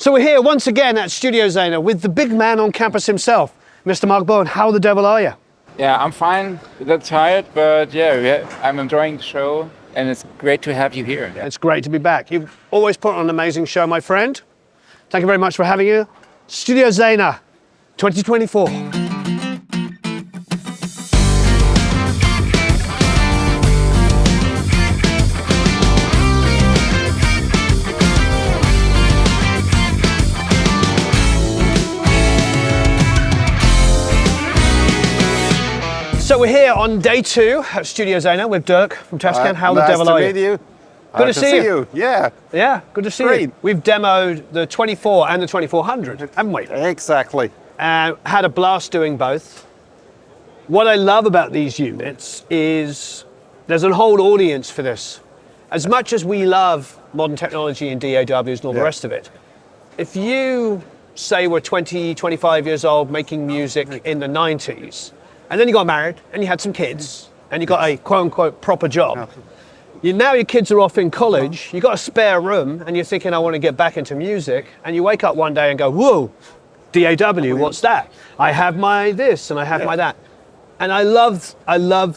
So we're here once again at Studioszene with the big man on campus himself, Mr. Mark Bowen. How the devil are you? Yeah, I'm fine. A bit tired, but yeah, I'm enjoying the show, and it's great to have you here. It's great to be back. You've always put on an amazing show, my friend. Thank you very much for having you. Studioszene 2024. So we're here on day 2 at Studioszene with Dirk from Tascam. How the devil are you? Nice to meet you. Good to see you. Yeah. Yeah, good to see you. We've demoed the 24 and the 2400, haven't we? Exactly. Had a blast doing both. What I love about these units is there's a whole audience for this. As much as we love modern technology and DAWs and all the rest of it, if you say we're 20, 25 years old making music in the 90s, and then you got married and you had some kids and you got a quote unquote proper job. Now your kids are off in college, you got a spare room and you're thinking, I want to get back into music, and you wake up one day and go, whoa, DAW, what's that? I have my this and I have my that. And I love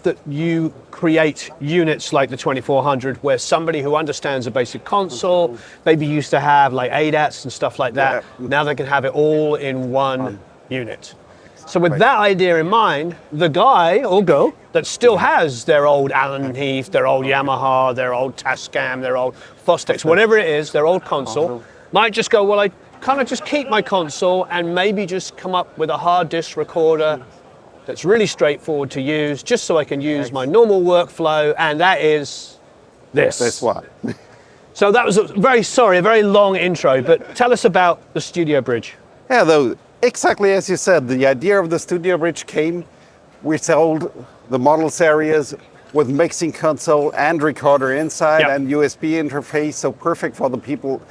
that you create units like the 2400 where somebody who understands a basic console, maybe used to have like ADATs and stuff like that, now they can have it all in one unit. So with that idea in mind, the guy or girl that still has their old Allen Heath, their old Yamaha, their old Tascam, their old Fostex, whatever it is, their old console, might just go, well, I kind of just keep my console and maybe just come up with a hard disk recorder that's really straightforward to use, just so I can use my normal workflow, and that is this. This one. So that was a very long intro, but tell us about the Studio Bridge. Yeah, though, exactly as you said, the idea of the Studio Bridge came. We sold the model series with mixing console and recorder inside and USB interface, so perfect for the people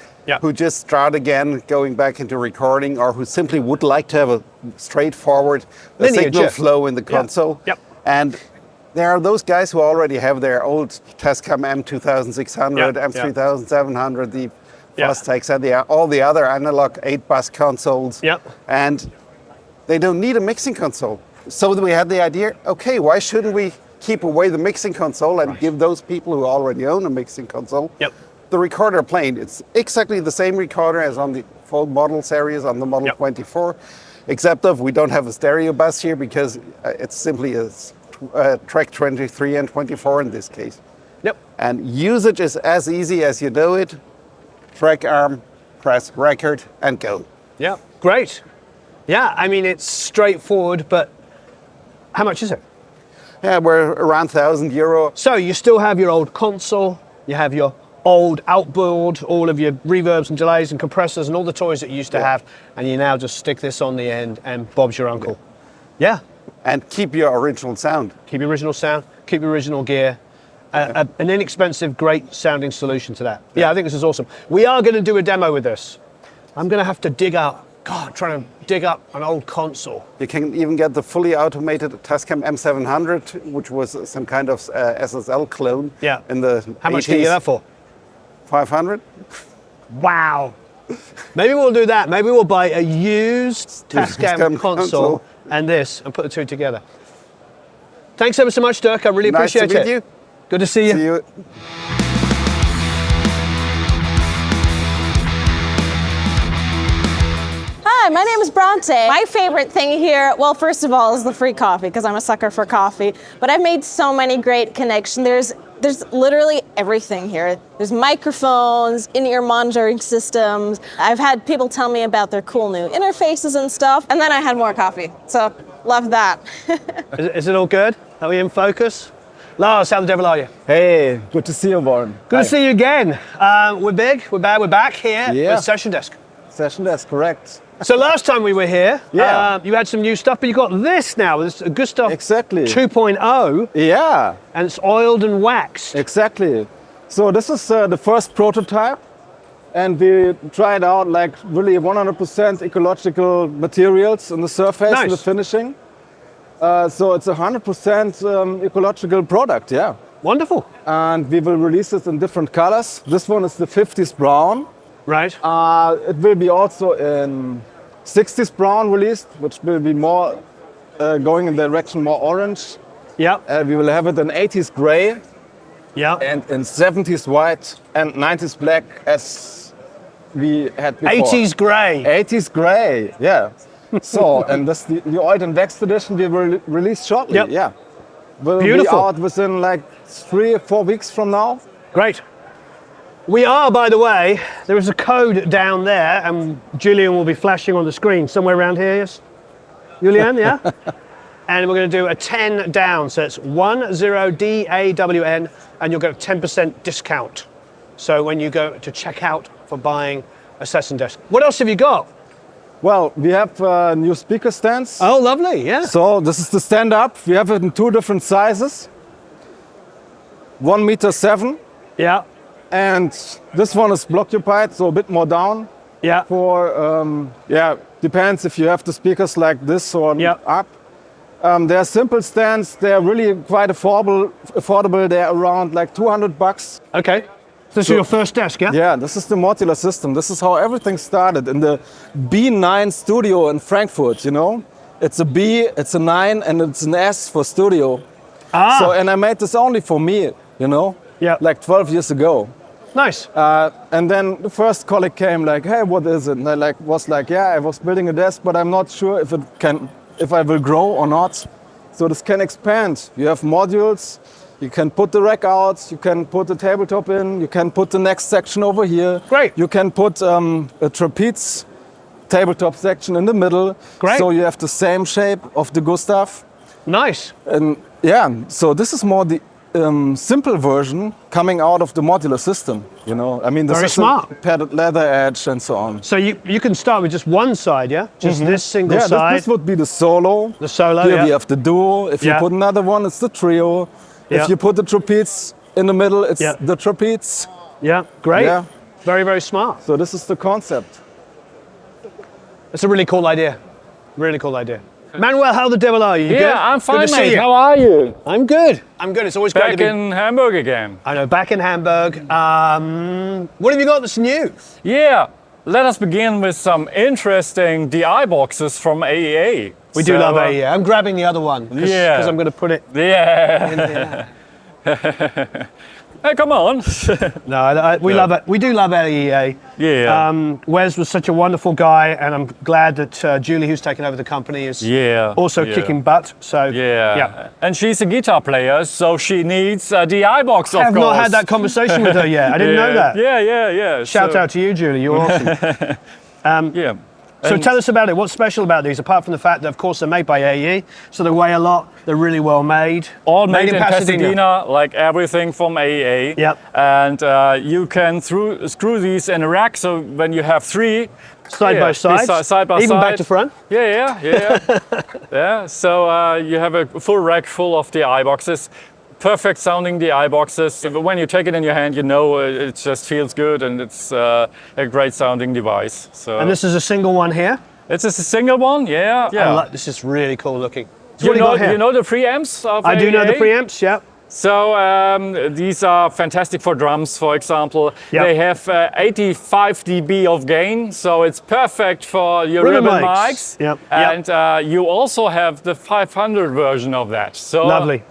who just start again going back into recording, or who simply would like to have a straightforward signal flow in the console. And there are those guys who already have their old Tascam M2600, M3700, the Fostex, and all the other analog 8-bus consoles. And they don't need a mixing console. So we had the idea, okay, why shouldn't we keep away the mixing console and give those people who already own a mixing console the recorder plane? It's exactly the same recorder as on the full model series on the Model 24, except we don't have a stereo bus here because it's simply a track 23 and 24 in this case. And usage is as easy as you know it. Track arm, press record, and go. Great. I mean, it's straightforward, but how much is it? We're around €1,000. So you still have your old console, you have your old outboard, all of your reverbs and delays and compressors and all the toys that you used to have, and you now just stick this on the end and Bob's your uncle. And keep your original sound. Keep your original sound, keep your original gear. An inexpensive, great sounding solution to that. I think this is awesome. We are going to do a demo with this. I'm going to have to trying to dig up an old console. You can even get the fully automated Tascam M700, which was some kind of SSL clone. In the How much can you get that for? 500. Wow. Maybe we'll do that. Maybe we'll buy a used Tascam console and this and put the two together. Thanks ever so much, Dirk. I really appreciate it. Nice to meet you. Good to see you. See you. Hi, my name is Bronte. My favorite thing here, well, first of all, is the free coffee, because I'm a sucker for coffee. But I've made so many great connections. There's literally everything here. There's microphones, in-ear monitoring systems. I've had people tell me about their cool new interfaces and stuff. And then I had more coffee. So, love that. Is it all good? Are we in focus? Lars, how the devil are you? Hey, good to see you, Warren. Good to see you again. We're big, we're bad, we're back here with SessionDesk. SessionDesk, correct. So last time we were here, you had some new stuff, but you got this now. This good stuff. Exactly. 2.0. Yeah. And it's oiled and waxed. Exactly. So this is the first prototype, and we tried out like really 100% ecological materials in the surface and the finishing. So it's a 100% ecological product, Wonderful. And we will release it in different colors. This one is the 50s brown. Right. It will be also in 60s brown released, which will be more going in the direction more orange. Yeah. We will have it in 80s gray Yeah. and in 70s white and 90s black as we had before. 80s grey. 80s gray, yeah. So, and this the oiled and waxed edition we will release shortly. Yep. Yeah. Will Beautiful. be out within like 3 or 4 weeks from now. Great. We are, by the way, there is a code down there, and Julian will be flashing on the screen somewhere around here, yes? Julian, yeah? And we're going to do a 10 down, so it's 10DAWN, and you'll get a 10% discount. So when you go to check out for buying a SessionDesk. What else have you got? Well, we have new speaker stands. Oh, lovely, yeah. So this is the stand up. We have it in 2 different sizes. 1.7 meters. Yeah, And this one is block-occupied, so a bit more down. yeah, For, depends if you have the speakers like this or Yeah. up. They're simple stands. They're really quite affordable. They're around like $200. okay. So this is your first desk, yeah? Yeah, this is the modular system. This is how everything started in the B9 studio in Frankfurt, you know? It's a B, it's a 9, and it's an S for studio. Ah, So, and I made this only for me, you know? Yeah. Like 12 years ago. nice. And then the first colleague came like, hey, what is it? And I was like, yeah, I was building a desk, but I'm not sure if I will grow or not. So this can expand. You have modules. You can put the rack out, you can put the tabletop in, you can put the next section over here. Great. You can put a trapeze tabletop section in the middle. Great. So you have the same shape of the Gustav. Nice. And yeah, so this is more the simple version coming out of the modular system. You know, I mean, this Very is smart. a padded leather edge and so on. So you can start with just one side, yeah? Just this single Yeah, side. this would be the solo. The solo, Here yeah. we have the duo. If Yeah. you put another one, it's the trio. Yeah. If you put the trapeze in the middle, it's Yeah. the trapeze. Yeah, great. Yeah. Very, very smart. So this is the concept. It's a really cool idea. Really cool idea. Manuel, how the devil are you? You good? Yeah, I'm Good fine, to see mate. you. How are you? I'm good. I'm good. It's always great Back to be in Hamburg again. I know, back in Hamburg. What have you got that's new? Yeah, let us begin with some interesting DI boxes from AEA. We do love AEA. I'm grabbing the other one because Yeah. I'm going to put it Yeah. in there. Hey, come on. No, we love it. We do love AEA. Yeah. Wes was such a wonderful guy, and I'm glad that Julie, who's taken over the company, is also kicking butt. So Yeah. And she's a guitar player, so she needs a DI box, of I have course. not had that conversation with her yet. I didn't know that. Yeah. Shout out to you, Julie. You're awesome. Yeah. So And- tell us about it. What's special about these, apart from the fact that, of course, they're made by AE, so they weigh a lot. They're really well made. All made in Pasadena, like everything from AEA. Yep. And you can screw these in a rack, so when you have 3 Side by side, side by even side. back to front. Yeah. Yeah. So you have a full rack full of DI boxes. Perfect sounding DI boxes. When you take it in your hand, you know it just feels good, and it's a great sounding device. So And this is a single one here. it's just a single one, yeah. This is really cool looking. So You what do know, got here? you know the preamps of I do know the AEA? preamps, yeah. So these are fantastic for drums, for example. Yep. They have 85 dB of gain, so it's perfect for your Ribbon ribbon mics. mics. Yep. And you also have the 500 version of that. So Lovely.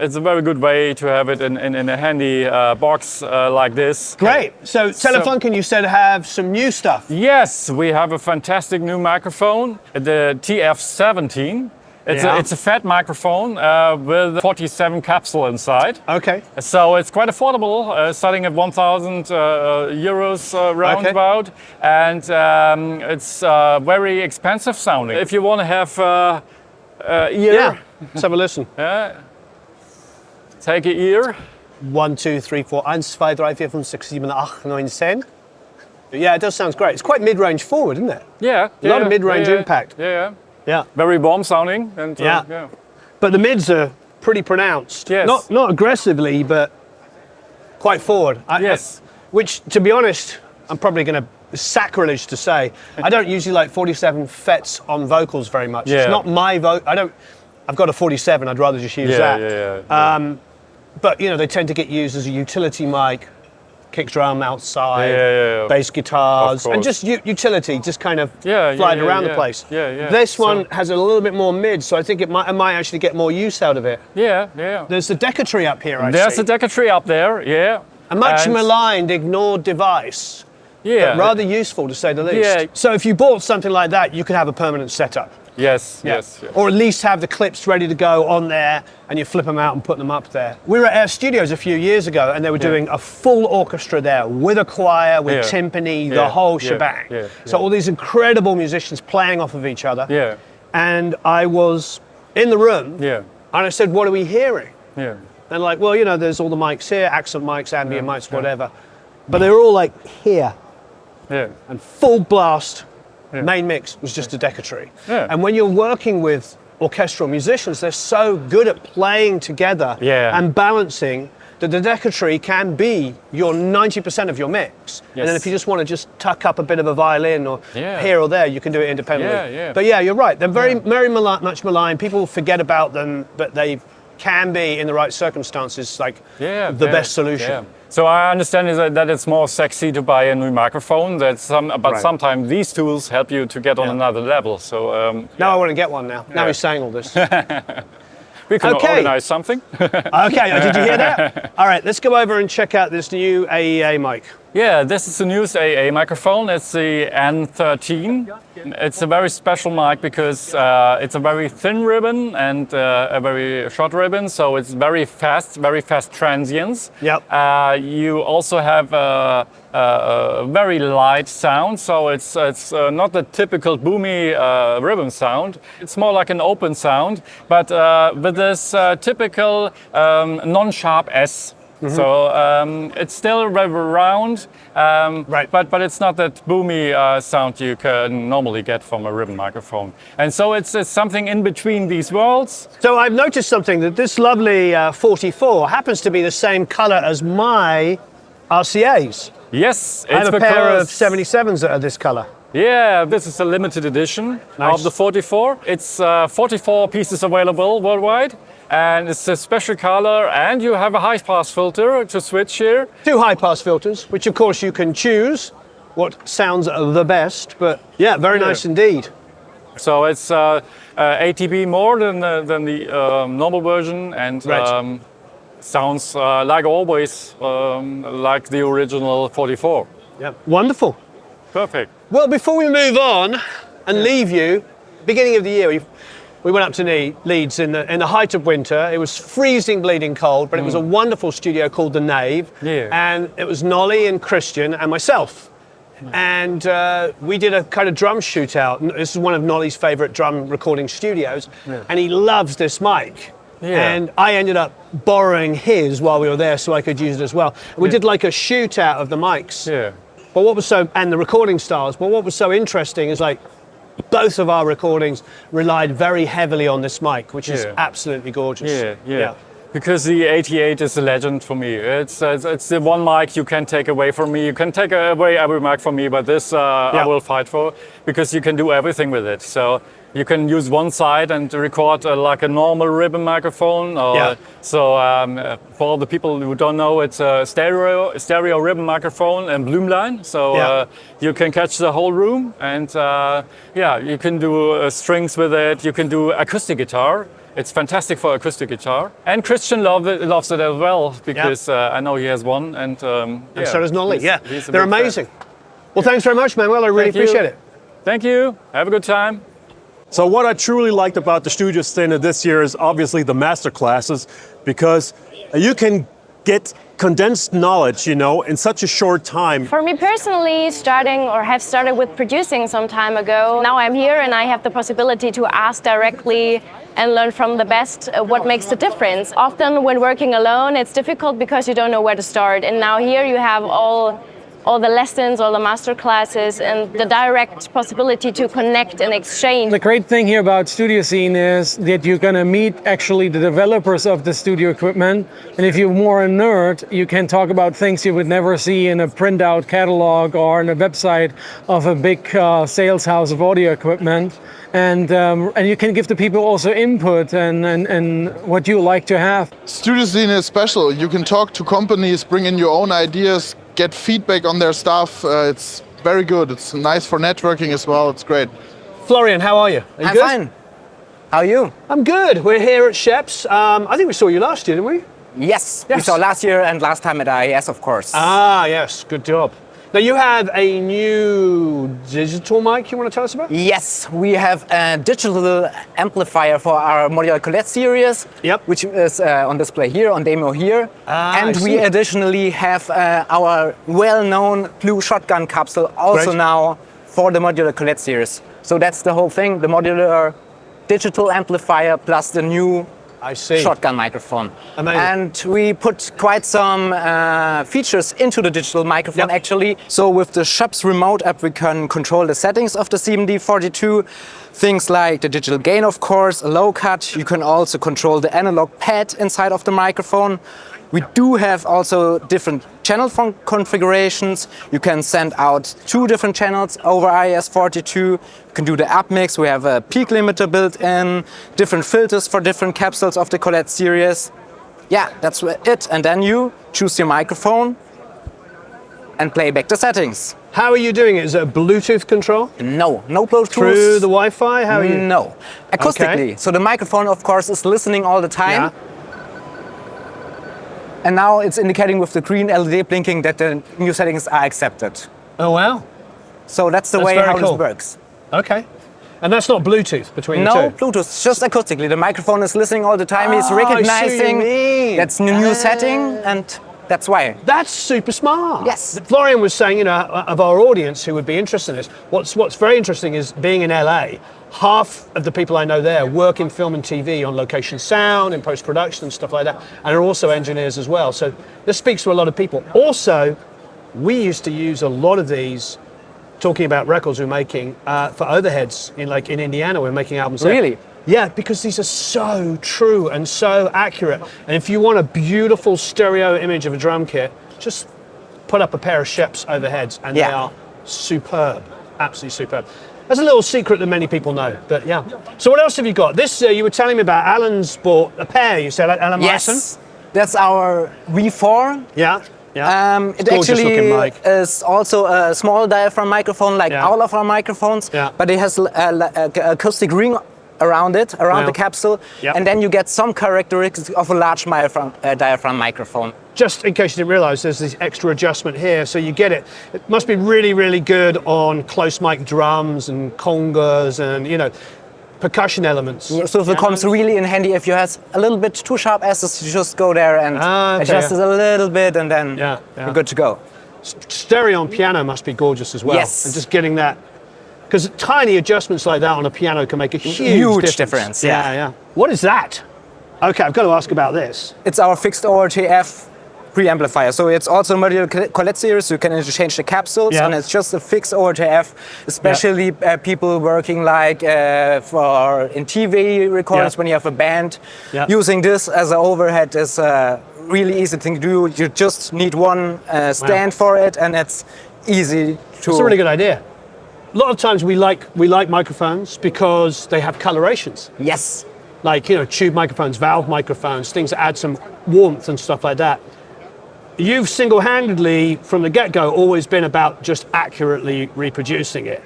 it's a very good way to have it in a handy box like this. Great. So Telefunken, you said, have some new stuff. Yes, we have a fantastic new microphone, the TF17. It's a fat microphone with 47 capsule inside. Okay. So it's quite affordable, starting at 1,000 euros roundabout, and it's very expensive sounding. If you want to have ear, Yeah. Let's have a listen. take an ear. 1, 2, 3, 4, 1, 2, 3, 4, 5, 6, 7, 8, 9, 10. Yeah, it does sound great. It's quite mid-range forward, isn't it? Yeah. A lot of mid-range impact. Yeah. Yeah. Very warm sounding. And, Yeah. But the mids are pretty pronounced. Yes. Not aggressively, but quite forward. Yes. Which, to be honest, I'm probably going to sacrilege to say, I don't usually like 47 fets on vocals very much. Yeah. It's not my I've got a 47, I'd rather just use that. Yeah. But, they tend to get used as a utility mic kick drum outside, bass guitars, and just utility, just kind of flying around the place. This one has a little bit more mid, so I think I might actually get more use out of it. There's the Decca up here, There's a Decca up there, A much maligned, ignored device. But rather useful, to say the least. So if you bought something like that, you could have a permanent setup. Yes. Or at least have the clips ready to go on there, and you flip them out and put them up there. We were at Air Studios a few years ago, and they were doing a full orchestra there with a choir, with timpani, the whole shebang. So all these incredible musicians playing off of each other. And I was in the room, and I said, "What are we hearing?" And like, well, you know, there's all the mics here, accent mics, ambient mics, whatever. But they were all like here. And full blast. Main mix was just a Decca. And when you're working with orchestral musicians, they're so good at playing together and balancing that the Decca can be your 90% of your mix. And then if you just want to just tuck up a bit of a violin or here or there, you can do it independently. But yeah, you're right. They're very much maligned. People forget about them, but they can be, in the right circumstances, like the best solution. So I understand that it's more sexy to buy a new microphone. But sometimes these tools help you to get on another level. So now I want to get one now. Now he's saying all this. We can organize something. Okay, did you hear that? All right, let's go over and check out this new AEA mic. Yeah, this is the newest AEA microphone. It's the N13. It's a very special mic because it's a very thin ribbon and a very short ribbon, so it's very fast transients. You also have a very light sound, so it's not the typical boomy ribbon sound. It's more like an open sound, but with this typical non-sharp S. So it's still very round, but it's not that boomy sound you can normally get from a ribbon microphone. And so it's something in between these worlds. So I've noticed something, that this lovely 44 happens to be the same color as my RCAs. Yes, I have a pair of 77s that are this color. Yeah, this is a limited edition of the 44. It's 44 pieces available worldwide. And it's a special color, and you have a high-pass filter to switch here. 2 high-pass filters, which of course you can choose what sounds the best, but yeah, very nice indeed. So it's 8 dB more than the normal version, and sounds like always, like the original 44. Yeah, wonderful. Perfect. Well, before we move on and leave you, beginning of the year, we went up to Leeds in the height of winter. It was freezing, bleeding cold, but it was a wonderful studio called The Nave. And it was Nolly and Christian and myself. And we did a kind of drum shootout. This is one of Nolly's favorite drum recording studios. And he loves this mic. And I ended up borrowing his while we were there so I could use it as well. And we did like a shootout of the mics. But what was and the recording styles. But what was so interesting is like, both of our recordings relied very heavily on this mic, which is absolutely gorgeous. Because the 88 is a legend for me. It's the one mic you can take away from me. You can take away every mic from me, but this I will fight for, because you can do everything with it. So you can use one side and record like a normal ribbon microphone. So for all the people who don't know, it's a stereo ribbon microphone and Bloomline. So you can catch the whole room, and you can do strings with it. You can do acoustic guitar. It's fantastic for acoustic guitar. And Christian loves it as well, because I know he has one. And so does Nolly. They're amazing. Well, thanks very much, Manuel. I really appreciate it. Thank you. Have a good time. So what I truly liked about the Studioszene this year is obviously the master classes, because you can get condensed knowledge, in such a short time. For me personally, have started with producing some time ago. Now I'm here and I have the possibility to ask directly and learn from the best what makes the difference. Often when working alone, it's difficult because you don't know where to start. And now here you have all the lessons, all the master classes, and the direct possibility to connect and exchange. The great thing here about Studioszene is that you're going to meet actually the developers of the studio equipment. And if you're more a nerd, you can talk about things you would never see in a printout catalog or on a website of a big sales house of audio equipment. And you can give the people also input and what you like to have. Studioszene is special. You can talk to companies, bring in your own ideas, get feedback on their stuff. It's very good. It's nice for networking as well. It's great. Florian, how are you? Are you I'm good? fine. How are you? I'm good. We're here at Schoeps. I think we saw you last year, didn't we? Yes, we saw last year and last time at IES, of course. Ah, yes. Good job. Now, you have a new digital mic you want to tell us about? Yes, we have a digital amplifier for our modular Colette series, which is on display here, on demo here. And we additionally have our well-known blue shotgun capsule also now for the modular Colette series. So that's the whole thing, the modular digital amplifier plus the new shotgun microphone. Amazing. And we put quite some features into the digital microphone actually. So with the Schoeps remote app we can control the settings of the CMD42. Things like the digital gain, of course, a low cut. You can also control the analog pad inside of the microphone. We do have also different channel configurations. You can send out 2 different channels over IS42. You can do the up mix. We have a peak limiter built in, different filters for different capsules of the Colette series. Yeah, that's it. And then you choose your microphone and play back the settings. How are you doing it? Is it a Bluetooth control? No, no Bluetooth. Through the Wi-Fi? How are you? No, acoustically. So the microphone, of course, is listening all the time. And now it's indicating with the green LED blinking that the new settings are accepted. Oh, wow. So that's the way how this works. Okay. And that's not Bluetooth between the two? No, Bluetooth, just acoustically. The microphone is listening all the time. It's recognizing that's the new setting, and that's why. That's super smart. Yes. Florian was saying, you know, of our audience who would be interested in this, what's very interesting is being in LA, half of the people I know there work in film and TV on location sound, in post-production and stuff like that, and are also engineers as well. So this speaks to a lot of people. Also, we used to use a lot of these, talking about records we're making for overheads in Indiana. We're making albums there. Really? Yeah, because these are so true and so accurate. And if you want a beautiful stereo image of a drum kit, just put up a pair of Schoeps overheads and they are superb, absolutely superb. That's a little secret that many people know, but yeah. So what else have you got? This, you were telling me about Alan's bought a pair, you said, Alan Myson? Yes, that's our V4. Yeah. Yeah. It actually is also a small diaphragm microphone like all of our microphones, but it has an acoustic ring around it, around the capsule, and then you get some characteristics of a large diaphragm microphone. Just in case you didn't realize, there's this extra adjustment here, so you get it. It must be really, really good on close mic drums and congas and, you know, percussion elements. So it comes really in handy if you have a little bit too sharp S's, you just go there and adjust it a little bit and then you're good to go. Stereo on piano must be gorgeous as well. Yes. And just getting that, because tiny adjustments like that on a piano can make a huge difference. Yeah. What is that? Okay, I've got to ask about this. It's our fixed ORTF preamplifier. So it's also a modular Colette series, so you can interchange the capsules, and it's just a fixed ORTF, especially people working like in TV recordings when you have a band. Using this as an overhead is a really easy thing to do. You just need one stand for it, and it's easy to... It's a really good idea. A lot of times we like microphones because they have colorations. Yes. Like, you know, tube microphones, valve microphones, things that add some warmth and stuff like that. You've single-handedly, from the get-go, always been about just accurately reproducing it.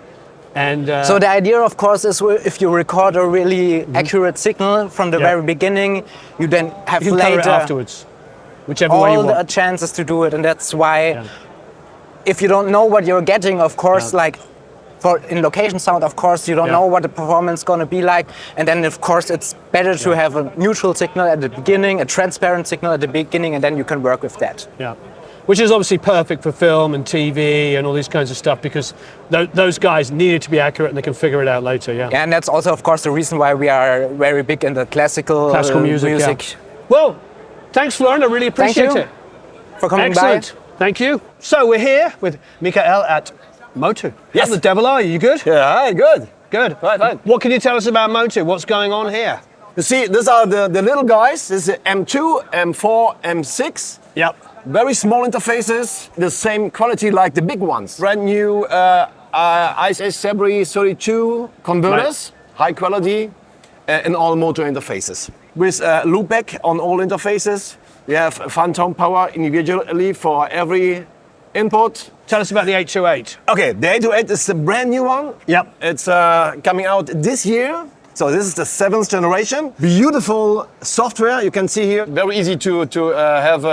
And so the idea, of course, is if you record a really accurate signal from the very beginning, you then have you can later color it afterwards, whichever way you want. All the chances to do it, and that's why if you don't know what you're getting, of course, like in location sound, of course, you don't know what the performance is going to be like. And then, of course, it's better to have a neutral signal at the beginning, a transparent signal at the beginning, and then you can work with that. Yeah. Which is obviously perfect for film and TV and all these kinds of stuff, because those guys need it to be accurate and they can figure it out later, And that's also, of course, the reason why we are very big in the classical music. Well, thanks, Florian. I really appreciate it. For coming Excellent. Thank you. So we're here with Mikael at MOTU. Yes. How the devil are you? You good? Yeah, hi, good. Good. Right, fine. What can you tell us about MOTU? What's going on here? You see, these are the little guys. This is M2, M4, M6. Yep. Very small interfaces, the same quality like the big ones. Brand new ISS Sabri 32 converters, high quality, in all MOTU interfaces. With loopback on all interfaces. We have phantom power individually for every input. Tell us about the 828. Okay, the 828 is a brand new one. Yep. It's coming out this year. So this is the 7th generation. Beautiful software. You can see here. Very easy to have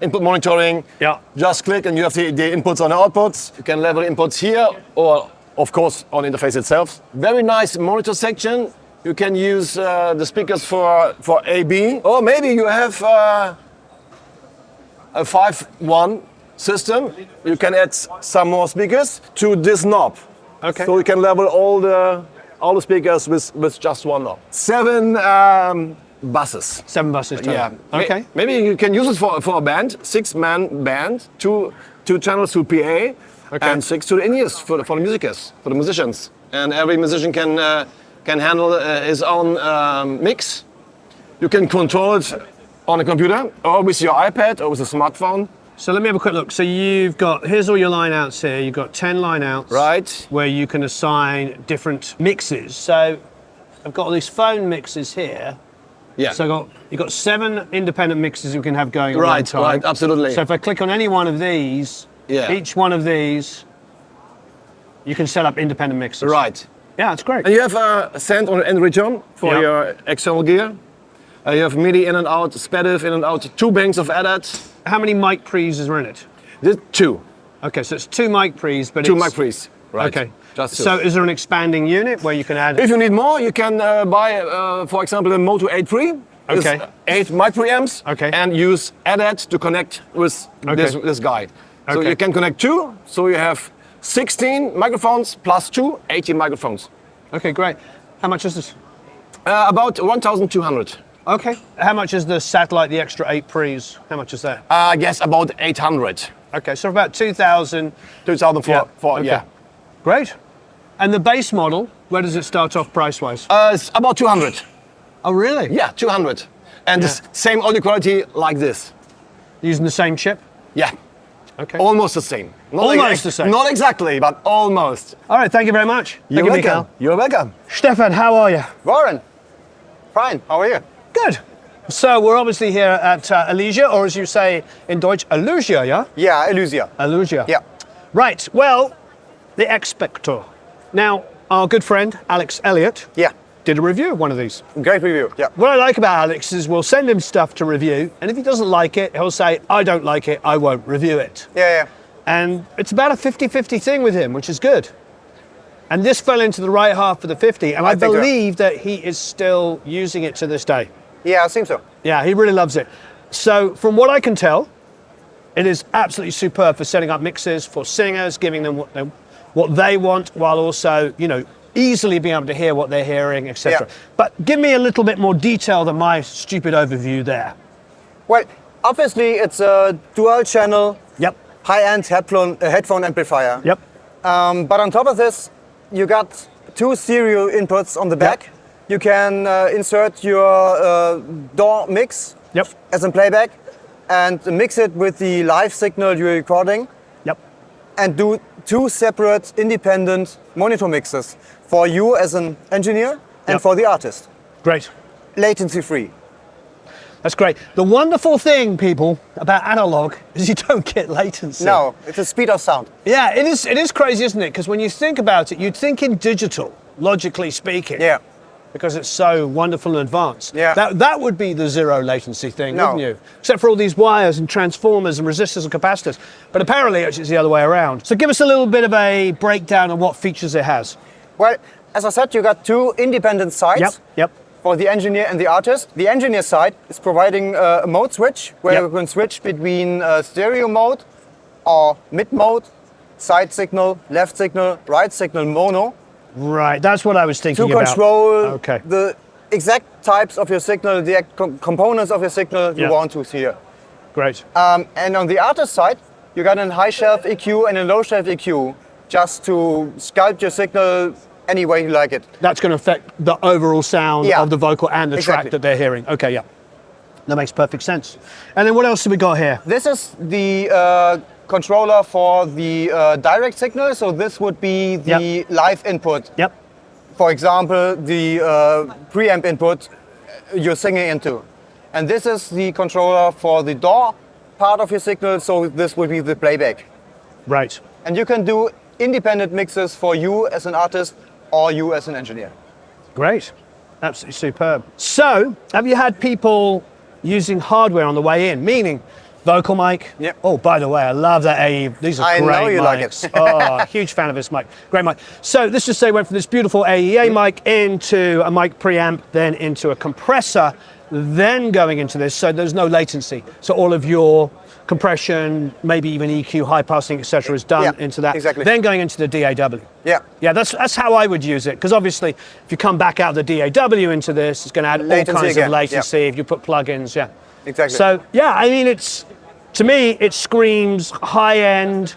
input monitoring. Yeah. Just click and you have the inputs on the outputs. You can level inputs here or, of course, on the interface itself. Very nice monitor section. You can use the speakers for AB. Or maybe you have a 5.1 system. You can add some more speakers to this knob. Okay. So you can level all the speakers with just one knob. 7 buses. 7 buses total. Yeah. Okay. Maybe you can use it for a band, 6-man band, two channels to PA, and 6 to the in-ears for the musicians. And every musician can handle his own mix. You can control it on a computer or with your iPad or with a smartphone. So let me have a quick look. So you've got, here's all your line outs here. You've got 10 line outs. Right. Where you can assign different mixes. So I've got all these phone mixes here. Yeah. So you've got 7 independent mixes you can have going at one time. Right, absolutely. So if I click on any one of these, each one of these, you can set up independent mixes. Right. Yeah, that's great. And you have a send and return for your external gear. You have MIDI in and out, SPDIF in and out, 2 banks of ADAT. How many mic pre's are in it? There's 2. Okay, so it's 2 mic pre's, but 2 mic pre's. Right. Okay. Just 2. So is there an expanding unit where you can add? If you need more, you can buy, for example, a MOTU 8 pre. Okay. 8 mic preamps. Okay. And use ADAT to connect with this guy. So you can connect 2. So you have 16 microphones plus 2, 18 microphones. Okay, great. How much is this? About 1,200. Okay. How much is the satellite, the extra 8 pre's? How much is that? I guess about 800. Okay, so about 2,000. 2,000 for yeah. Great. And the base model, where does it start off price-wise? It's about 200. Oh, really? Yeah, 200. And the same audio quality like this. Using the same chip? Yeah. Okay. Almost the same. Almost the same. Not exactly, but almost. All right, thank you very much. You're Thank you, welcome. Mikael. You're welcome. Stefan, how are you? Warren, fine, how are you? Good. So we're obviously here at Elysia, or as you say in Deutsch, Elysia, yeah? Yeah, Elysia. Elysia. Yeah. Right, well, the X-Spector. Now, our good friend, Alex Elliott, did a review of one of these. Great review, yeah. What I like about Alex is we'll send him stuff to review, and if he doesn't like it, he'll say, I don't like it, I won't review it. Yeah. And it's about a 50-50 thing with him, which is good. And this fell into the right half of the 50, and I believe that he is still using it to this day. Yeah, I think so. Yeah, he really loves it. So from what I can tell, it is absolutely superb for setting up mixes for singers, giving them what they want, while also, easily being able to hear what they're hearing, etc. Yeah. But give me a little bit more detail than my stupid overview there. Well, obviously it's a dual channel, high-end headphone amplifier. Yep. But on top of this, you got 2 stereo inputs on the back. Yep. You can insert your DAW mix as a playback and mix it with the live signal you're recording. Yep. And do 2 separate independent monitor mixes for you as an engineer and for the artist. Great. Latency free. That's great. The wonderful thing, people, about analog is you don't get latency. No, it's a speed of sound. Yeah, it is crazy, isn't it? Because when you think about it, you'd think in digital, logically speaking. Yeah. Because it's so wonderful and advanced. Yeah. That would be the zero latency thing, No. wouldn't you? Except for all these wires and transformers and resistors and capacitors. But apparently it's the other way around. So give us a little bit of a breakdown on what features it has. Well, as I said, you got 2 independent sides. Yep. For the engineer and the artist. The engineer side is providing a mode switch where you can switch between stereo mode or mid mode, side signal, left signal, right signal, mono. Right, that's what I was thinking to about. Control the exact types of your signal, the components of your signal you want to hear. Great. And on the artist side, you got a high shelf EQ and a low shelf EQ just to sculpt your signal any way you like it. That's going to affect the overall sound of the vocal and the track that they're hearing. Okay, yeah. That makes perfect sense. And then what else have we got here? This is the controller for the direct signal. So this would be the live input. Yep. For example, the preamp input you're singing into. And this is the controller for the DAW part of your signal. So this would be the playback. Right. And you can do independent mixes for you as an artist or you as an engineer. Great. Absolutely superb. So, have you had people using hardware on the way in? Meaning, vocal mic. Yep. Oh, by the way, I love that AE. These are great know you mics. like it. Huge fan of this mic. Great mic. So let's just say went from this beautiful AEA mic into a mic preamp, then into a compressor, then going into this. So there's no latency. So all of your compression, maybe even EQ, high passing, etc., is done into that. Exactly. Then going into the DAW. Yeah. Yeah, that's how I would use it. Because obviously, if you come back out of the DAW into this, it's going to add Latency all kinds again. of latency. If you put plugins, Exactly. So yeah, I mean, to me, it screams high end,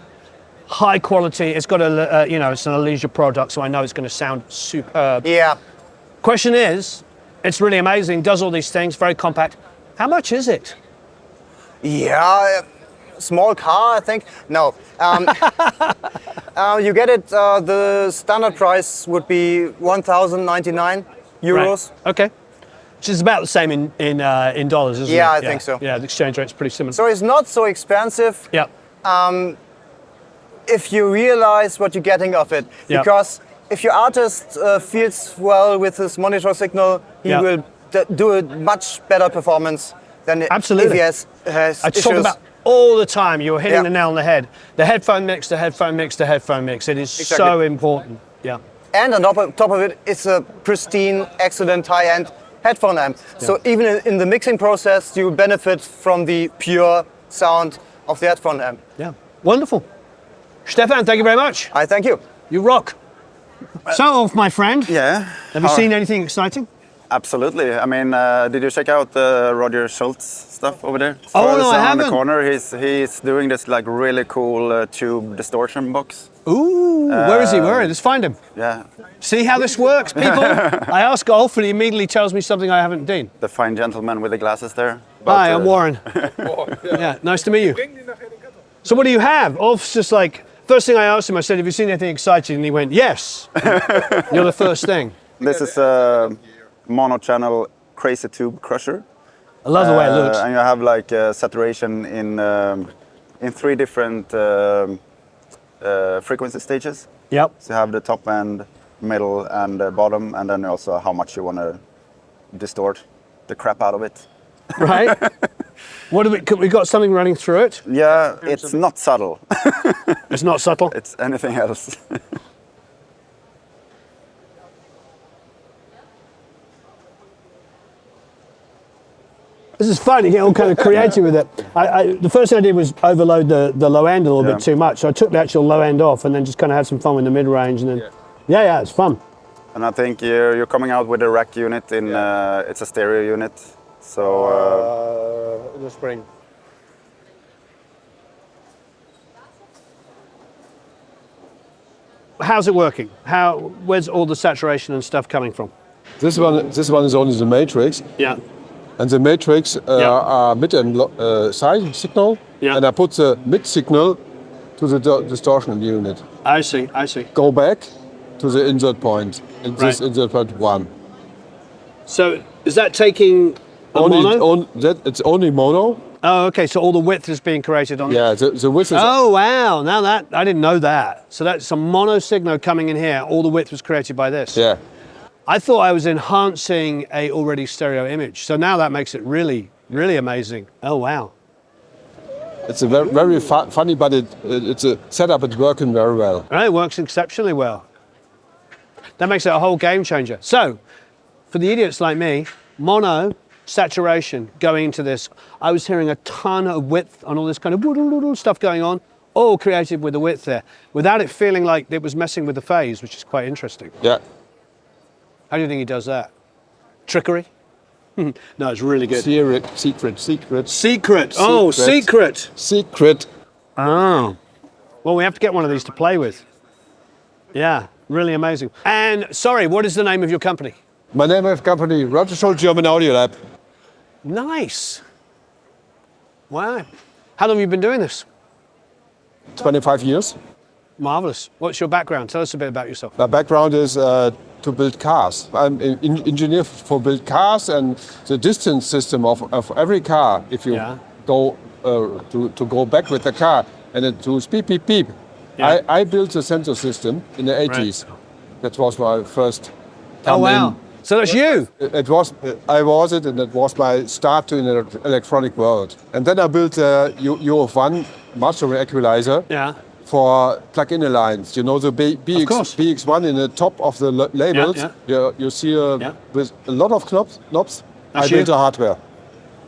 high quality. It's got it's an Elysia product, so I know it's going to sound superb. Yeah. Question is, it's really amazing. Does all these things, very compact. How much is it? Yeah, small car, I think. No. You get it, the standard price would be 1,099 euros. Right. Okay. Which is about the same in dollars, isn't it? Yeah, I think so. Yeah, the exchange rate's pretty similar. So it's not so expensive. Yeah. If you realize what you're getting of it. Yeah. Because if your artist feels well with his monitor signal, he will do a much better performance than if he has I issues. talk about all the time. You're hitting the nail on the head. The headphone mix, the headphone mix, the headphone mix. It is so important. Yeah. And on top of it, it's a pristine, excellent high-end headphone amp. So even in the mixing process, you benefit from the pure sound of the headphone amp. Yeah. Wonderful. Stefan, thank you very much. I thank you. You rock. So, my friend. Yeah. Have you seen anything exciting? Absolutely. I mean, did you check out Roger Schultz stuff over there? Oh, no, I haven't. On the corner, he's doing this like really cool tube distortion box. Ooh, where is he? Let's find him. Yeah. See how this works, people? I ask Golf and he immediately tells me something I haven't seen. The fine gentleman with the glasses there. Hi, I'm Warren. Yeah, nice to meet you. So what do you have? Ulf's just like, first thing I asked him, I said, have you seen anything exciting? And he went, yes. You're the first thing. This is a mono-channel crazy tube crusher. I love the way it looks. And you have like saturation in 3 different frequency stages. Yep. So you have the top end, middle, and bottom, and then also how much you want to distort the crap out of it. Right. What do we got something running through it? Yeah, it's not subtle. It's not subtle? It's anything else. This is fun, you get all kind of creative with it. The first thing I did was overload the low end a little bit too much. So I took the actual low end off and then just kind of had some fun with the mid-range. And then, yeah, it's fun. And I think you're coming out with a rack unit in, it's a stereo unit. So in the spring. How's it working? Where's all the saturation and stuff coming from? This one is only the matrix. Yeah. And the matrix are mid and side signal. Yeah. And I put the mid signal to the distortion unit. I see. Go back to the insert point. And this insert point 1. So is that taking mono? It's only mono. Oh, okay. So all the width is being created on. Yeah, the width is. Oh wow! Now that I didn't know that. So that's some mono signal coming in here. All the width was created by this. Yeah. I thought I was enhancing a already stereo image. So now that makes it really, really amazing. Oh wow! It's a very funny, but it's a setup. It's working very well. It works exceptionally well. That makes it a whole game changer. So, for the idiots like me, mono. Saturation going into this. I was hearing a ton of width and all this kind of stuff going on, all created with the width there, without it feeling like it was messing with the phase, which is quite interesting. Yeah. How do you think he does that? Trickery? No, it's really good. Secret. Oh, secret. Secret. Oh. Well, we have to get one of these to play with. Yeah, really amazing. And sorry, what is the name of your company? My name of company, Roger Schultz German Audio Lab. Nice. Wow. How long have you been doing this? 25 years. Marvelous. What's your background? Tell us a bit about yourself. My background is to build cars. I'm an engineer for build cars and the distance system of every car. If you go to go back with the car and it goes beep, beep, beep. Yeah. I built a sensor system in the 80s. Right. That was my first. Oh wow! So that's you. It was. I was it, and it was my start to the electronic world. And then I built a UF1 master equalizer. Yeah. For plug-in lines, you know the BX1 in the top of the labels. Yeah. You see with a lot of knobs. I built the hardware.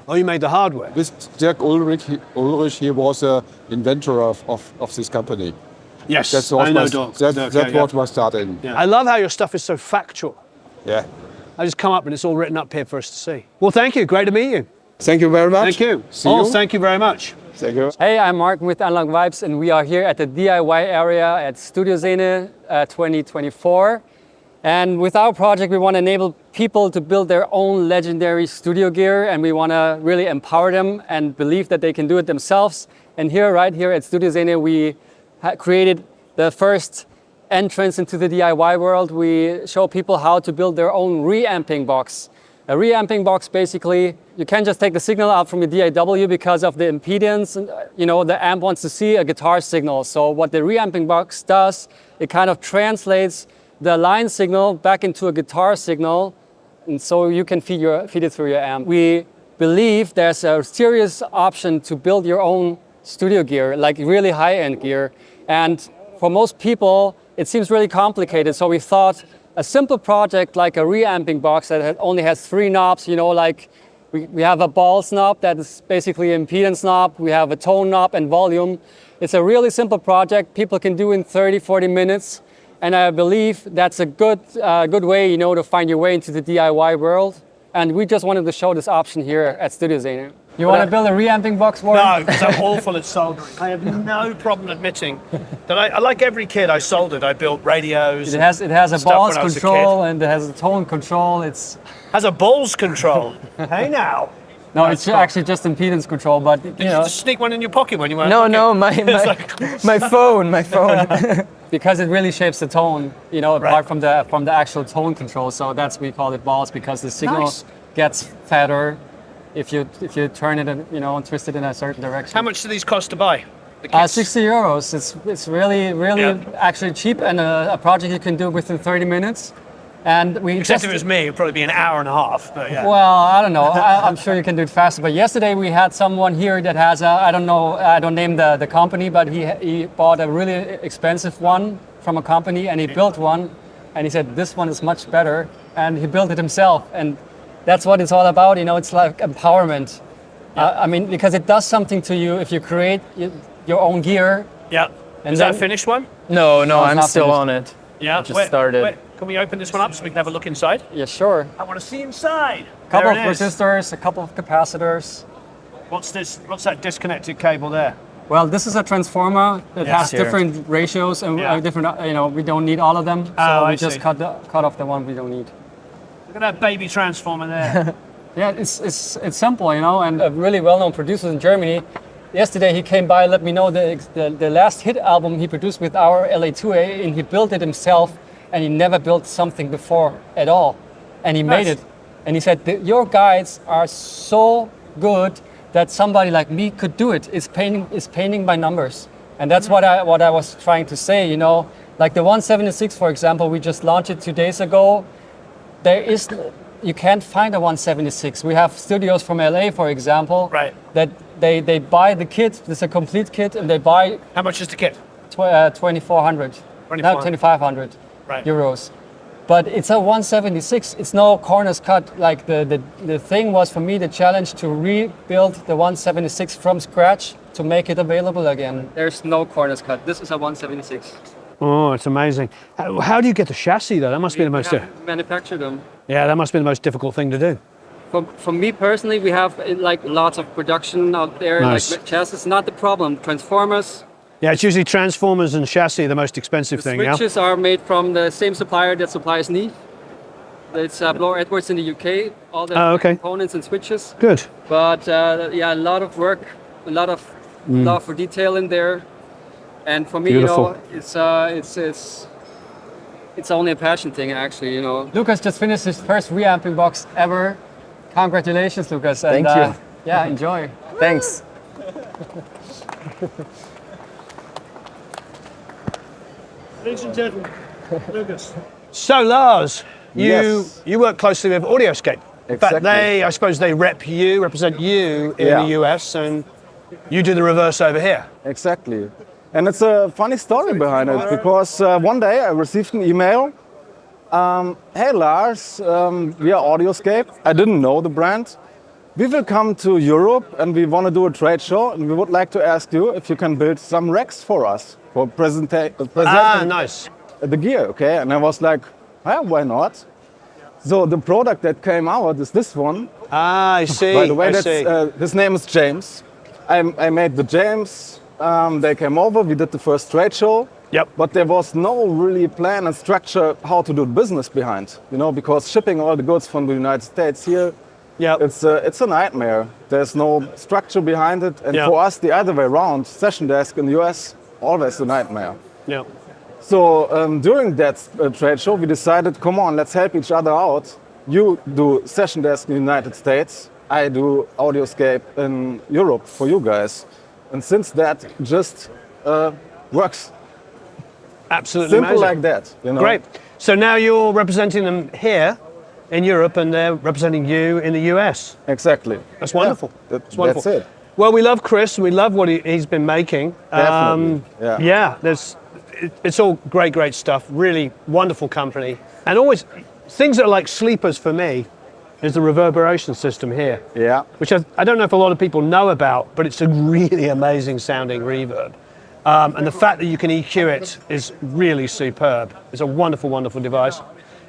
Oh, you made the hardware. With Dirk Ulrich, he was the inventor of this company. Yes, that's I know Dirk. That's what my start in. Yeah. I love how your stuff is so factual. Yeah. I just come up and it's all written up here for us to see. Well, thank you. Great to meet you. Thank you very much. Thank you. See you. Thank you very much. Thank you. Hey, I'm Mark with AnalogVibes, and we are here at the DIY area at Studioszene 2024. And with our project, we want to enable people to build their own legendary studio gear, and we want to really empower them and believe that they can do it themselves. And here, right here at Studioszene, we created the first entrance into the DIY world. We show people how to build their own reamping box. A reamping box, basically, you can't just take the signal out from your DAW because of the impedance. You know, the amp wants to see a guitar signal. So what the reamping box does, it kind of translates the line signal back into a guitar signal, and so you can feed it through your amp. We believe there's a serious option to build your own studio gear, like really high-end gear. And for most people, it seems really complicated. So we thought a simple project like a reamping box that only has 3 knobs, you know, like we have a balls knob that is basically an impedance knob. We have a tone knob and volume. It's a really simple project people can do in 30, 40 minutes. And I believe that's a good way, you know, to find your way into the DIY world. And we just wanted to show this option here at Studioszene. You want to build a reamping box, Warren? No, because I'm awful at soldering. I have no problem admitting that I like every kid I soldered. I built radios. It has a balls control and it has a tone control. It's has a balls control. Hey now. No, it's actually just impedance control, but you know. Just sneak one in your pocket when you were. No, my phone. Because it really shapes the tone, you know, apart from the actual tone control. So that's we call it balls because the signal gets fatter if you turn it, you know, and twist it in a certain direction. How much do these cost to buy? 60 euros. It's really actually cheap and a project you can do within 30 minutes. And Except if it was me, it'd probably be an hour and a half. But yeah. Well, I don't know. I'm sure you can do it faster. But yesterday we had someone here that has I don't name the company, but he bought a really expensive one from a company and he built one. And he said, this one is much better. And he built it himself. And that's what it's all about. You know, it's like empowerment. I mean, because it does something to you if you create your own gear. Yeah. Is that a finished one? No, I'm still finished. On it. Yeah. I just started. Can we open this one up so we can have a look inside? Yeah, sure. I want to see inside. A couple of resistors, a couple of capacitors. What's this? What's that disconnected cable there? Well, this is a transformer that has different ratios and different. You know, we don't need all of them, so we just cut off the one we don't need. Look at that baby transformer there. Yeah, it's simple, you know, and a really well-known producer in Germany. Yesterday he came by and let me know the last hit album he produced with our LA2A, and he built it himself. And he never built something before at all. And he made it. And he said, your guides are so good that somebody like me could do it. It's painting by numbers. And that's what I was trying to say, you know. Like the 176, for example, we just launched it 2 days ago. You can't find a 176. We have studios from LA, for example, that they buy the kit. It's a complete kit, and they buy. How much is the kit? 2,400. Now 2,500. Euros. But it's a 176. It's no corners cut. Like the thing was for me the challenge to rebuild the 176 from scratch to make it available again. There's no corners cut. This is a 176. Oh, it's amazing. How do you get the chassis though? That must be the most. Manufacture them. Yeah, that must be the most difficult thing to do. For me personally, we have like lots of production out there. Nice. Like chassis is not the problem. Transformers. Yeah, it's usually transformers and chassis the most expensive thing. The switches are made from the same supplier that supplies Neve. It's Bloor Edwards in the UK. All the components and switches. Good. But a lot of work, a lot of love for detail in there. And for me, Beautiful. you know, it's only a passion thing, actually. You know, Lucas just finished his first reamping box ever. Congratulations, Lucas! Thank you. Yeah, enjoy. Thanks. Ladies and gentlemen, Lucas. So Lars, you work closely with Audioscape. In fact, I suppose they represent you in the US, and you do the reverse over here. Exactly. And it's a funny story behind it, because one day I received an email. Hey Lars, we are Audioscape. I didn't know the brand. We will come to Europe and we want to do a trade show, and we would like to ask you if you can build some racks for us for presenting nice. The gear, okay? And I was like, why not? So the product that came out is this one. I see. By the way, his name is James. I made the James. They came over, we did the first trade show. Yep. But there was no really plan and structure how to do business behind, because shipping all the goods from the United States here, it's a nightmare. There's no structure behind it. And for us, the other way around, SessionDesk in the US, always a nightmare. Yeah. So during that trade show, we decided, come on, let's help each other out. You do SessionDesk in the United States, I do Audioscape in Europe for you guys. And since that just works. Absolutely Simple amazing. like that. Great. So now you're representing them here in Europe, and they're representing you in the US. Exactly. That's wonderful. That's wonderful. That's it. Well, we love Chris, and we love what he's been making. Definitely. It's all great stuff. Really wonderful company. And always, things that are like sleepers for me is the reverberation system here. Yeah. Which I don't know if a lot of people know about, but it's a really amazing sounding reverb. And the fact that you can EQ it is really superb. It's a wonderful, wonderful device.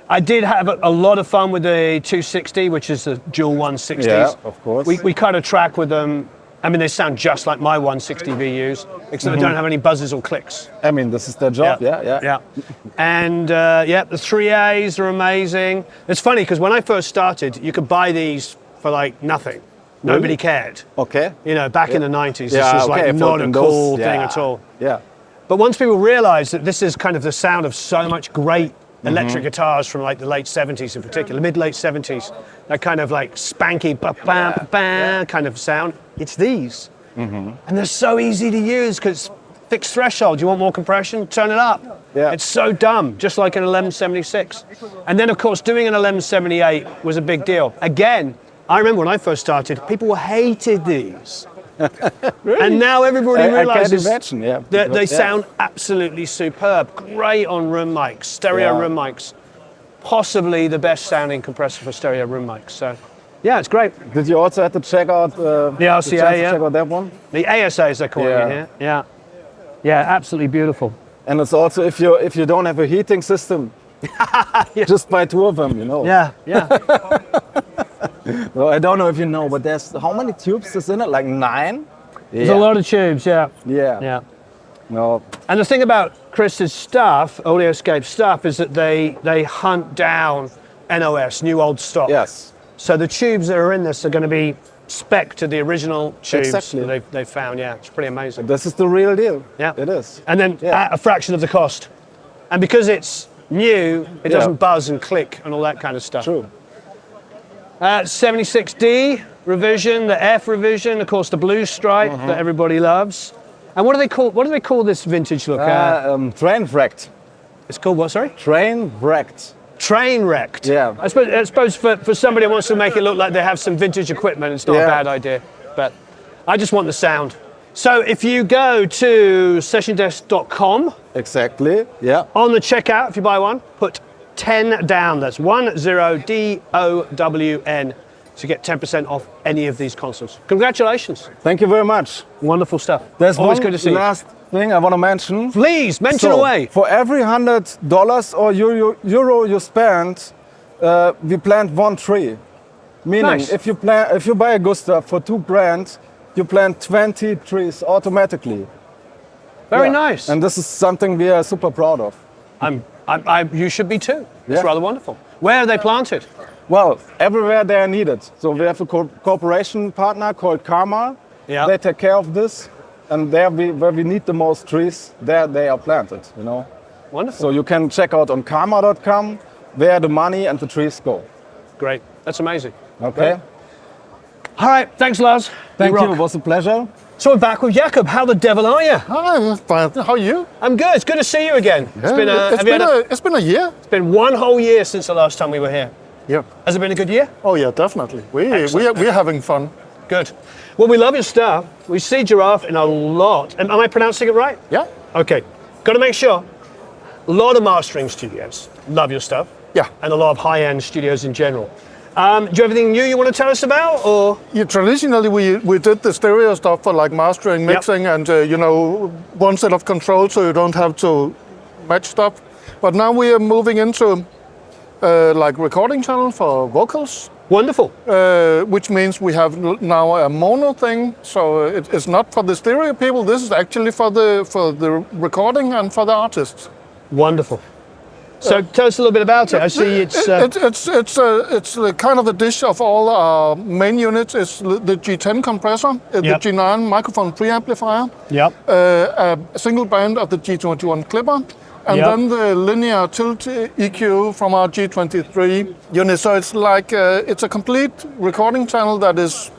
I did have a lot of fun with the 260, which is the dual 160s. Yeah, of course. We cut a track with them. I mean, they sound just like my 160 VUs, except they don't have any buzzes or clicks. I mean, this is their job, yeah. And the 3As are amazing. It's funny, because when I first started, you could buy these for like nothing. Nobody cared. Okay. Back in the 90s, this was like not a cool thing at all. Yeah. But once people realized that this is kind of the sound of so much great electric guitars from like the late 70s in particular, mid-late 70s, that kind of like spanky ba-bam kind of sound, it's these. And they're so easy to use because fixed threshold. You want more compression? Turn it up. Yeah. It's so dumb, just like an 1176. And then of course doing an 1178 was a big deal. Again, I remember when I first started, people hated these. Really? And now everybody realizes I can't imagine, that they sound absolutely superb. Great on room mics, stereo room mics. Possibly the best sounding compressor for stereo room mics. So, yeah, it's great. Did you also have to check out the RCA? Check out that one? The ASA, as they're calling it here. Yeah. Yeah, absolutely beautiful. And it's also if you don't have a heating system, just buy two of them, Yeah. Well, I don't know if you know, but there's how many tubes is in it? Like 9? There's a lot of tubes, yeah. No. And the thing about Chris's stuff, Audioscape stuff, is that they hunt down NOS, new old stock. Yes. So the tubes that are in this are going to be spec to the original tubes that they've found. Yeah, it's pretty amazing. This is the real deal. Yeah, it is. And then at a fraction of the cost. And because it's new, it doesn't buzz and click and all that kind of stuff. True. 76D revision, the F revision, of course the blue stripe that everybody loves. And what do they call this vintage look? Train wrecked. It's called what, sorry? Train wrecked. Train wrecked. Yeah. I suppose for somebody who wants to make it look like they have some vintage equipment, it's not a bad idea. But I just want the sound. So if you go to SessionDesk.com. Exactly, yeah. On the checkout, if you buy one, put 10 down. That's 10DOWN to get 10% off any of these consoles. Congratulations. Thank you very much. Wonderful stuff. There's always one good to see last thing I want to mention. Please, mention away. For every $100 or euro you spend, we plant one tree. Meaning, if you buy a Gustav for $2,000, you plant 20 trees automatically. Very nice. And this is something we are super proud of. You should be too. It's rather wonderful. Where are they planted? Well, everywhere they are needed. So we have a cooperation partner called Karma. Yeah. They take care of this, and where we need the most trees, there they are planted. Wonderful. So you can check out on karma.com where the money and the trees go. Great. That's amazing. Okay. Great. All right. Thanks, Lars. Thank you. It was a pleasure. So we're back with Jakob. How the devil are you? Hi, fine. How are you? I'm good. It's good to see you again. Yeah, it's been a year. It's been one whole year since the last time we were here. Yeah. Has it been a good year? Oh yeah, definitely. We're having fun. Good. Well, we love your stuff. We see Gyraf in a lot. Am I pronouncing it right? Yeah. Okay. Got to make sure. A lot of mastering studios love your stuff. Yeah. And a lot of high-end studios in general. Do you have anything new you want to tell us about, or? Yeah, traditionally we did the stereo stuff for like mastering, mixing, and one set of controls so you don't have to match stuff. But now we are moving into like recording channel for vocals. Wonderful. Which means we have now a mono thing, so it's not for the stereo people. This is actually for the recording and for the artists. Wonderful. So tell us a little bit about it. I see it's kind of a dish of all our main units. It's the G10 compressor, the G9 microphone preamplifier, a single band of the G21 clipper, and then the linear tilt EQ from our G23 unit. So it's like it's a complete recording channel that is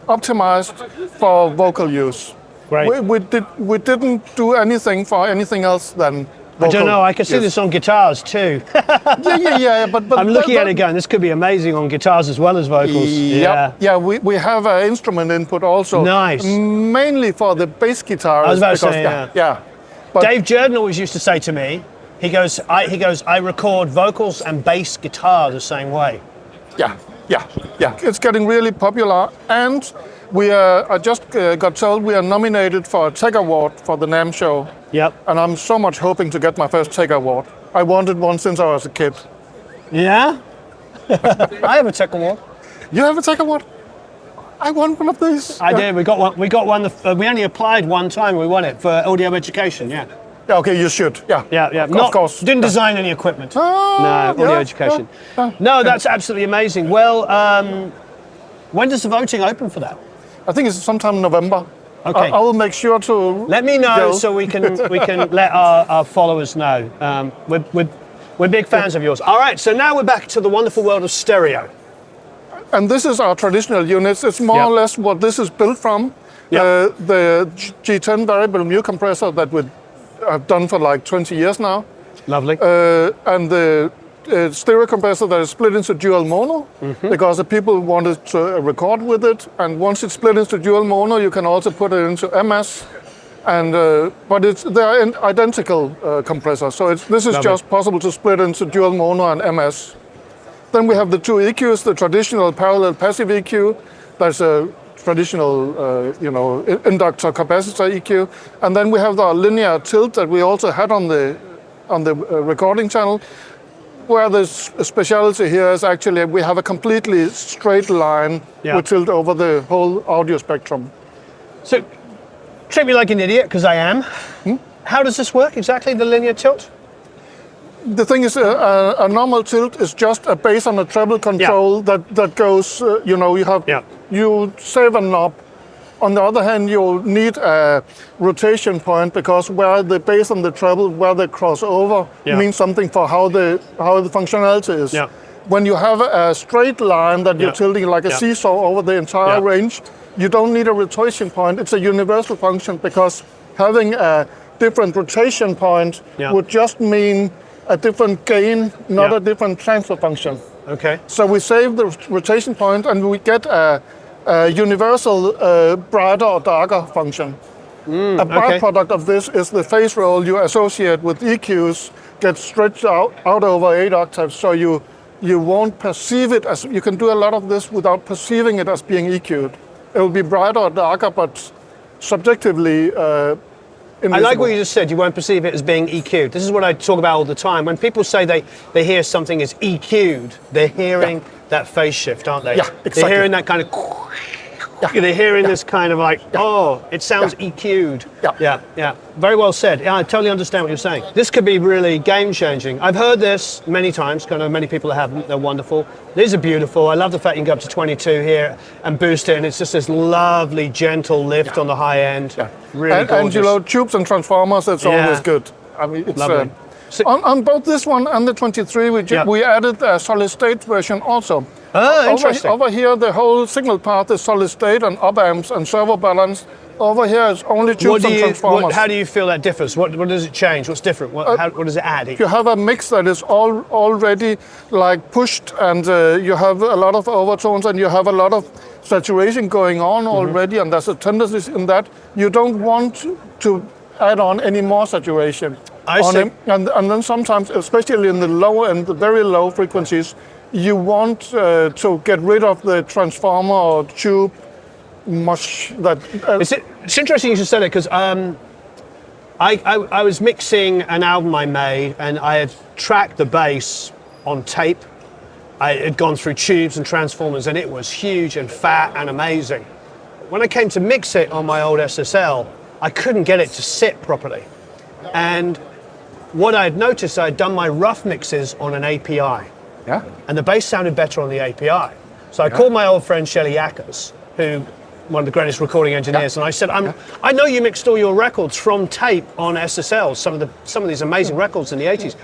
optimized for vocal use. Great. We didn't do anything for anything else than I don't know, I can see this on guitars too. but I'm looking at it going, this could be amazing on guitars as well as vocals. Yeah, we have an instrument input also. Nice. Mainly for the bass guitars. I was about to say, yeah. But Dave Jordan always used to say to me, he goes, I record vocals and bass guitar the same way. Yeah. It's getting really popular, and I just got told we are nominated for a Tech Award for the NAMM show. Yep. And I'm so much hoping to get my first Tech Award. I wanted one since I was a kid. Yeah? I have a Tech Award. You have a Tech Award? I won one of these. I did. We got one. We only applied one time. We won it for audio education. Yeah. Yeah. Okay. You should. Yeah. Yeah. Of course. Didn't design any equipment. No. Audio education. No, that's absolutely amazing. Well, when does the voting open for that? I think it's sometime in November. Okay. I will make sure to let me know so we can let our followers know. We're big fans of yours. All right. So now we're back to the wonderful world of stereo. And this is our traditional units. It's more or less what this is built from. The G10 variable mu compressor that we have done for like 20 years now. Lovely. And the stereo compressor that is split into dual mono, because the people wanted to record with it. And once it's split into dual mono, you can also put it into MS. And but they are identical compressors. So this is just possible to split into dual mono and MS. Then we have the two EQs, the traditional parallel passive EQ. That's a traditional, inductor capacitor EQ. And then we have the linear tilt that we also had on the recording channel, where the speciality here is actually we have a completely straight line with tilt over the whole audio spectrum. So, treat me like an idiot, because I am. How does this work exactly, the linear tilt? The thing is, a normal tilt is just a bass on a treble control that goes, you save a knob. On the other hand, you need a rotation point, because where the bass and the treble, where they cross over, means something for how the functionality is. Yeah. When you have a straight line that you're tilting like a seesaw over the entire range, you don't need a rotation point. It's a universal function, because having a different rotation point would just mean a different gain, not a different transfer function. Okay. So we save the rotation point and we get a universal brighter or darker function. A byproduct of this is the phase roll you associate with EQs gets stretched out over 8 octaves, so you won't perceive it as, you can do a lot of this without perceiving it as being EQ'd. It will be brighter or darker, but subjectively invisible. I like what you just said, you won't perceive it as being EQ'd. This is what I talk about all the time. When people say they hear something as EQ'd, they're hearing that phase shift, aren't they? Yeah, exactly. They're hearing that kind of... They're hearing this kind of like, oh, it sounds EQ'd. Yeah. Very well said. Yeah, I totally understand what you're saying. This could be really game-changing. I've heard this many times, kind of many people that haven't. They're wonderful. These are beautiful. I love the fact you can go up to 22 here and boost it, and it's just this lovely, gentle lift on the high end. Yeah. Really gorgeous. And tubes and transformers, it's always good. I mean, it's lovely. On both this one and the 23, we added a solid-state version also. Oh, interesting. Over here, the whole signal path is solid state and op amps and servo balance. over here is only tubes and transformers. How do you feel that differs? What does it change? What's different? What does it add? You have a mix that is already like pushed, and you have a lot of overtones, and you have a lot of saturation going on already, and there's a tendency in that. You don't want to add on any more saturation. I see. And then sometimes, especially in the low and the very low frequencies, you want to get rid of the transformer or tube much that... It's interesting you should say that, because I was mixing an album I made, and I had tracked the bass on tape. I had gone through tubes and transformers, and it was huge and fat and amazing. When I came to mix it on my old SSL, I couldn't get it to sit properly. And what I had noticed, I had done my rough mixes on an API. Yeah. And the bass sounded better on the API. So I called my old friend Shelley Yackers, who one of the greatest recording engineers, and I said, I know you mixed all your records from tape on SSLs, some of these amazing records in the 80s.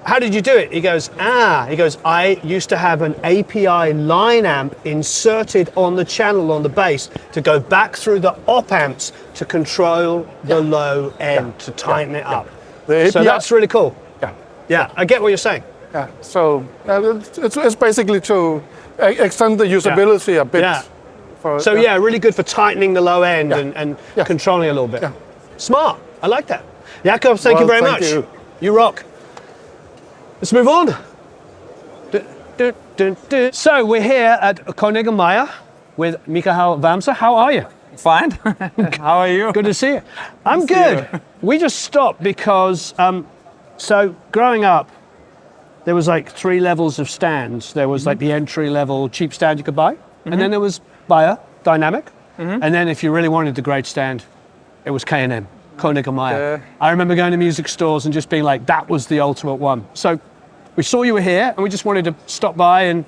How did you do it? He goes, I used to have an API line amp inserted on the channel on the bass to go back through the op amps to control the low end, to tighten it up. So that's really cool. Yeah, I get what you're saying. Yeah, so it's basically to extend the usability a bit. Yeah. Really good for tightening the low end and controlling a little bit. Smart, I like that. Jakob, thank you very much. You rock. Let's move on. So we're here at Konig & Meyer with Michael Wamser. How are you? Fine. How are you? Good to see you. I'm good. We just stopped because, so growing up, there was like 3 levels of stands. There was like the entry level cheap stand you could buy, and then there was Bayer, Dynamic, and then if you really wanted the great stand, it was K&M. Konig & Meyer. I remember going to music stores and just being like, that was the ultimate one. So we saw you were here, and we just wanted to stop by and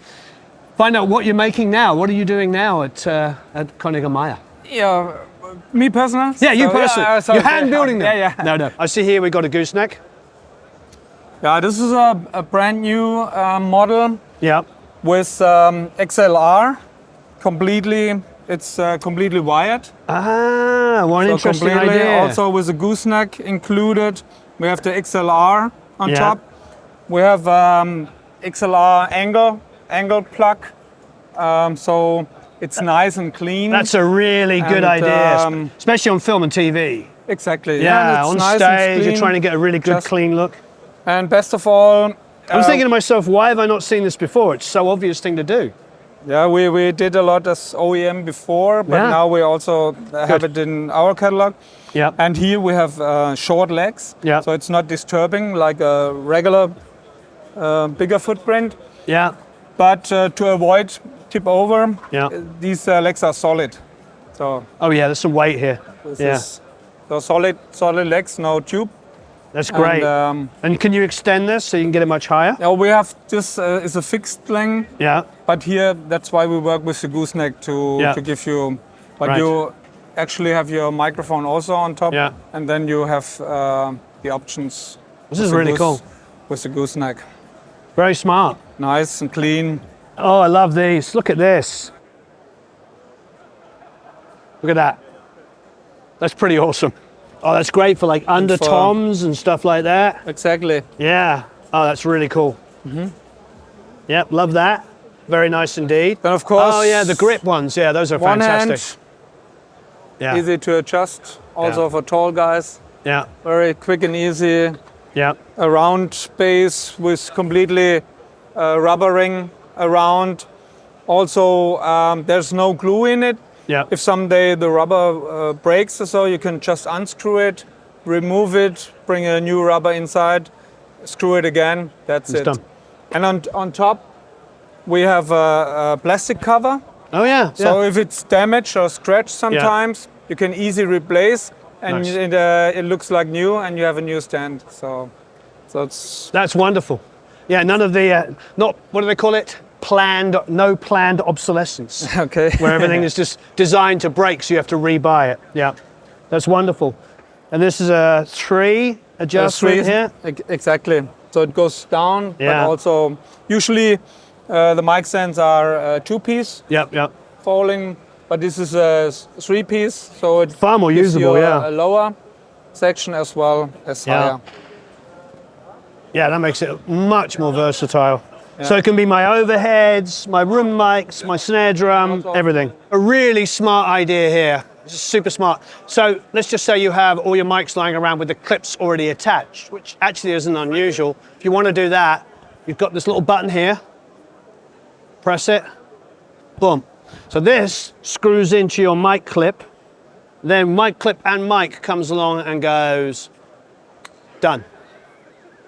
find out what you're making now. What are you doing now at Konig & Meyer? Yeah, me personally? Yeah, you personally. You're hand building them? Yeah. No. I see here we got a gooseneck. Yeah, this is a brand new model. Yeah. With XLR, completely. It's completely wired. Ah, one interesting idea. Also with a gooseneck included. We have the XLR on top. We have XLR angle plug. So it's nice and clean. That's a really good idea, especially on film and TV. Exactly. Yeah, on nice stage, you're trying to get a really good, clean look. And best of all, I was thinking to myself, why have I not seen this before? It's so obvious thing to do. Yeah, we did a lot as OEM before, but now we also have it in our catalog. Yeah. And here we have short legs, so it's not disturbing like a regular bigger footprint. Yeah. But to avoid tip over, these legs are solid. So. Oh yeah, there's some weight here. So solid legs, no tube. That's great. And can you extend this so you can get it much higher? Yeah, we have this is a fixed length. Yeah. But here, that's why we work with the gooseneck to give you. But you actually have your microphone also on top. Yeah. And then you have the options. This is really cool. With the gooseneck. Very smart. Nice and clean. Oh, I love these. Look at this. Look at that. That's pretty awesome. Oh, that's great for like under toms and stuff like that. Exactly. Yeah. Oh, that's really cool. Yep, love that. Very nice indeed. And of course. Oh yeah, the grip ones. Yeah, those are fantastic. Yeah. Easy to adjust. Also for tall guys. Yeah. Very quick and easy. Yeah. A round space with completely rubbering around. Also, there's no glue in it. Yeah. If someday the rubber breaks or so, you can just unscrew it, remove it, bring a new rubber inside, screw it again. That's it. Done. And on top, we have a plastic cover. Oh yeah. So if it's damaged or scratched sometimes, you can easily replace, and it looks like new, and you have a new stand. So it's that's wonderful. Yeah. None of the what do they call it? No planned obsolescence. Okay. Where everything is just designed to break, so you have to rebuy it. Yeah, that's wonderful. And this is a 3 adjustment here. Exactly. So it goes down, but also usually the mic stands are 2-piece. Yep. Falling but this is a 3-piece, so it far more gives usable. you Yeah, a lower section as well as higher. Yeah, that makes it much more versatile. So it can be my overheads, my room mics, my snare drum, everything. A really smart idea here. This is super smart. So let's just say you have all your mics lying around with the clips already attached, which actually isn't unusual. If you want to do that, you've got this little button here. Press it, boom. So this screws into your mic clip. Then mic clip and mic comes along and goes, done.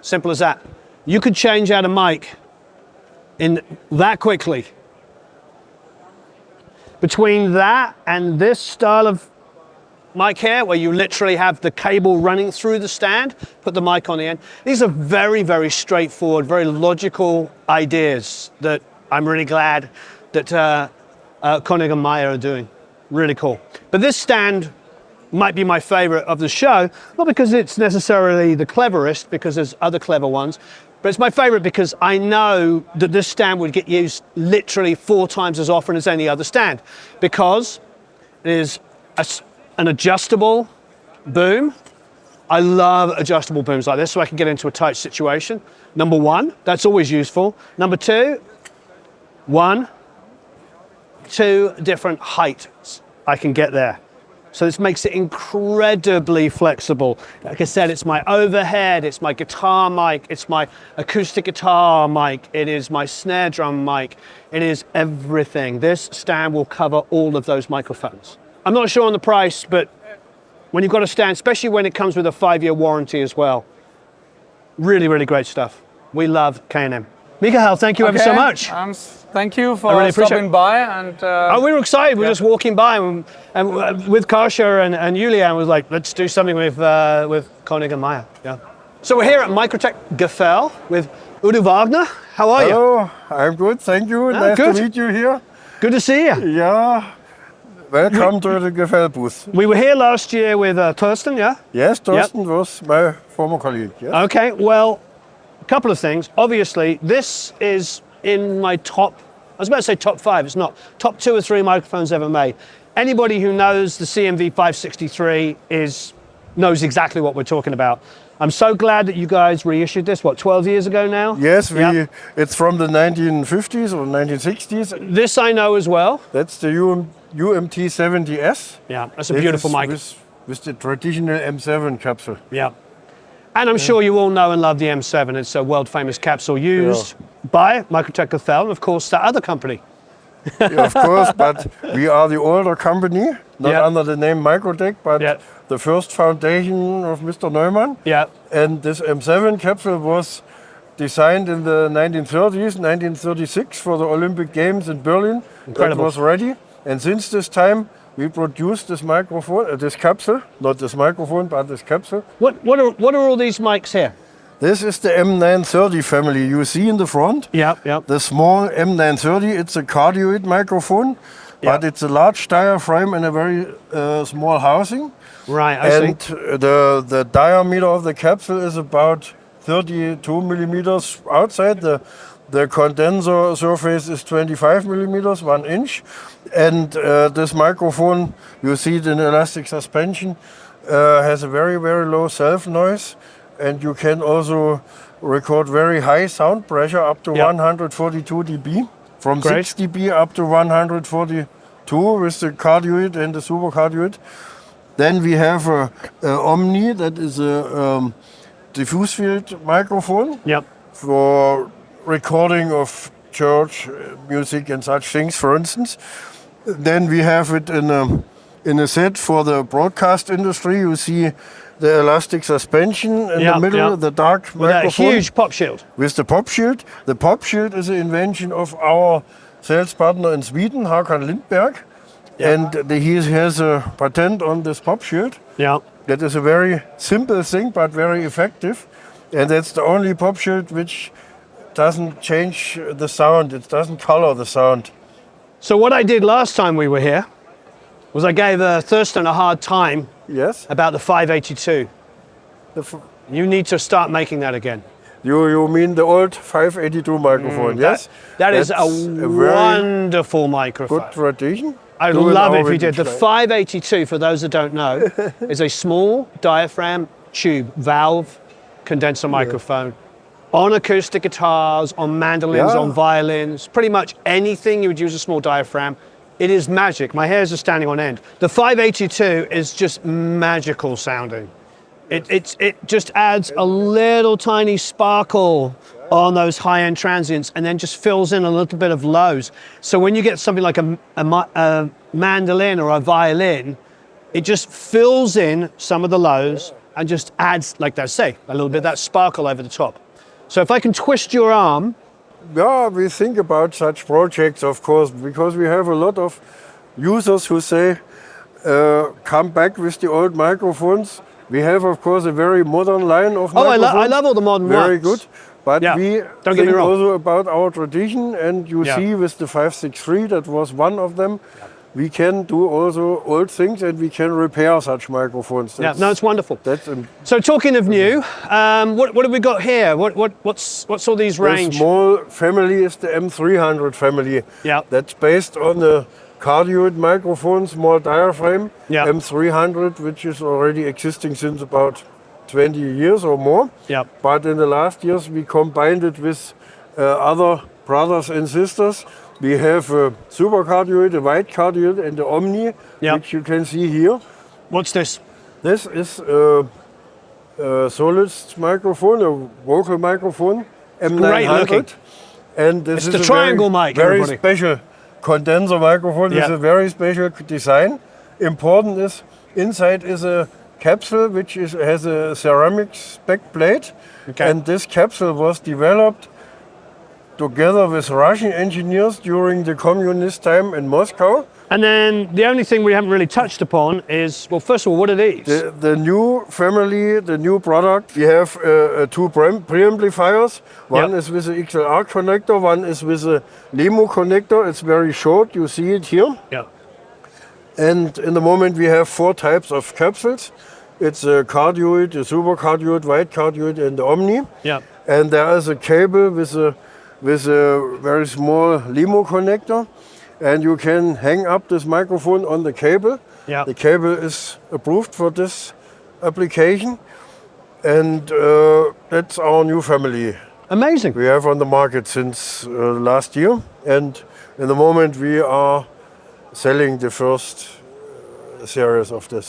Simple as that. You could change out a mic in that quickly. Between that and this style of mic here, where you literally have the cable running through the stand, put the mic on the end. These are very, very straightforward, very logical ideas that I'm really glad that Koenig & Meyer are doing. Really cool. But this stand might be my favorite of the show, not because it's necessarily the cleverest, because there's other clever ones, but it's my favorite because I know that this stand would get used literally 4 times as often as any other stand, because it is an adjustable boom. I love adjustable booms like this so I can get into a tight situation. Number 1, that's always useful. Number 2, 2 different heights I can get there. So this makes it incredibly flexible. Like I said, it's my overhead, it's my guitar mic, it's my acoustic guitar mic, it is my snare drum mic, it is everything. This stand will cover all of those microphones. I'm not sure on the price, but when you've got a stand, especially when it comes with a 5-year warranty as well, really, really great stuff. We love K&M. Mikael, thank you ever so much. Thank you for stopping by. And we were excited. We were just walking by, and with Kasia and Julian was like, let's do something with Koenig & Meyer. Yeah. So we're here at Microtech Gefell with Udo Wagner. How are you? Hello, I'm good. Thank you. Nice to meet you here. Good to see you. Yeah. Welcome to the Gefell booth. We were here last year with Thorsten, yeah? Yes, Thorsten was my former colleague. Yes. Okay, well, a couple of things. Obviously, this is in my top, I was about to say top 5, it's not. Top 2 or 3 microphones ever made. Anybody who knows the CMV 563 knows exactly what we're talking about. I'm so glad that you guys reissued this, what, 12 years ago now? Yes, it's from the 1950s or 1960s. This I know as well. That's the UMT70S. Yeah, that's a beautiful mic. With the traditional M7 capsule. Yeah. And I'm sure you all know and love the M7. It's a world famous capsule used by Microtech Gefell and of course that other company. Yeah, of course, but we are the older company, not under the name Microtech, but the first foundation of Mr. Neumann. Yeah. And this M7 capsule was designed in the 1930s, 1936 for the Olympic Games in Berlin. Incredible. That was ready. And since this time, we produced this microphone, this capsule, not this microphone, but this capsule. What are all these mics here? This is the M930 family you see in the front. Yeah. The small M930, it's a cardioid microphone, but it's a large diaphragm and a very small housing. Right, I see. The diameter of the capsule is about 32 millimeters outside. The condenser surface is 25 millimeters, 1 inch. And this microphone, you see it in elastic suspension, has a very, very low self noise. And you can also record very high sound pressure up to 142 dB. From 6 dB up to 142 with the cardioid and the supercardioid. Then we have a Omni, that is a diffuse field microphone for recording of church music and such things, for instance. Then we have it in a set for the broadcast industry. You see the elastic suspension in the middle, the dark microphone. With a huge pop shield. With the pop shield. The pop shield is an invention of our sales partner in Sweden, Håkan Lindberg. And he has a patent on this pop shield. Yeah. That is a very simple thing, but very effective. And that's the only pop shield which doesn't change the sound. It doesn't color the sound. So what I did last time we were here was I gave Thurston a hard time about the 582. You need to start making that again. You mean the old 582 microphone, yes? That is a wonderful microphone. Good tradition. I'd love it if you did. The 582, for those that don't know, is a small diaphragm tube valve condenser microphone on acoustic guitars, on mandolins, on violins, pretty much anything you would use a small diaphragm. It is magic. My hairs are standing on end. The 582 is just magical sounding. It just adds a little tiny sparkle on those high-end transients and then just fills in a little bit of lows. So when you get something like a mandolin or a violin, it just fills in some of the lows and just adds, like they say, a little bit of that sparkle over the top. So if I can twist your arm. Yeah, we think about such projects, of course, because we have a lot of users who say, come back with the old microphones. We have, of course, a very modern line of microphones. I love all the modern ones. Very good. But we don't get me think wrong. also about our tradition, and you see with the 563, that was one of them. We can do also old things, and we can repair such microphones. No, it's wonderful. So talking of new, what have we got here? What's all these range? The small family is the M300 family. Yeah. That's based on the cardioid microphone, small diaphragm, M300, which is already existing since about 20 years or more. Yeah. But in the last years, we combined it with other brothers and sisters. We have a super cardioid, a wide cardioid, and the Omni, which you can see here. What's this? This is a solid microphone, a vocal microphone, M900. Great looking. And this It's is the a triangle mic, very everybody. special condenser microphone. It's a very special design. Important is inside is a capsule which has a ceramic back plate. Okay. And this capsule was developed together with Russian engineers during the communist time in Moscow. And then the only thing we haven't really touched upon is, well, first of all, what are these? The new family, the new product, we have two preamplifiers. One is with a XLR connector, one is with a LEMO connector. It's very short, you see it here. Yeah. And in the moment we have 4 types of capsules. It's a cardioid, a super cardioid, wide cardioid, and the Omni. Yeah. And there is a cable with a very small LEMO connector. And you can hang up this microphone on the cable. Yeah. The cable is approved for this application. And that's our new family. Amazing. We have on the market since last year. And in the moment we are selling the first series of this.